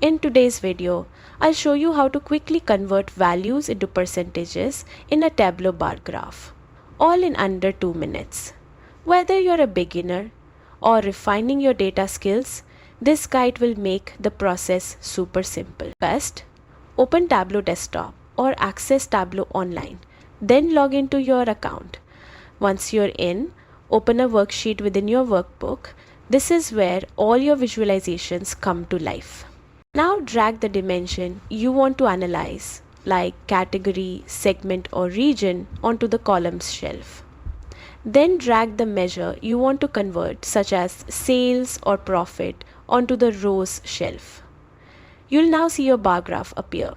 In today's video, I'll show you how to quickly convert values into percentages in a Tableau bar graph, all in under 2 minutes. Whether you're a beginner or refining your data skills, this guide will make the process super simple. First, open Tableau desktop or access Tableau online, then log into your account. Once you're in, open a worksheet within your workbook. This is where all your visualizations come to life. Now drag the dimension you want to analyze, like category, segment or region, onto the columns shelf. Then drag the measure you want to convert, such as sales or profit, onto the rows shelf. You'll now see your bar graph appear.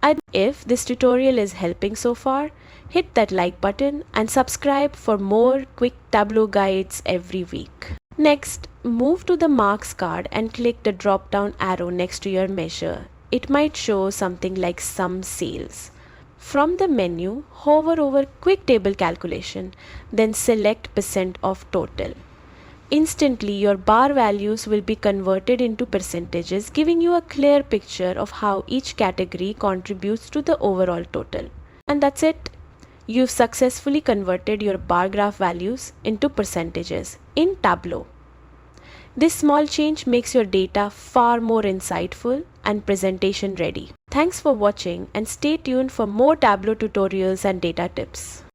And if this tutorial is helping so far, hit that like button and subscribe for more quick Tableau guides every week. Next, move to the marks card and click the drop down arrow next to your measure. It might show something like sum sales. From the menu, hover over quick table calculation, then select percent of total. Instantly, your bar values will be converted into percentages, giving you a clear picture of how each category contributes to the overall total. And that's it. You've successfully converted your bar graph values into percentages in Tableau. This small change makes your data far more insightful and presentation ready. Thanks for watching and stay tuned for more Tableau tutorials and data tips.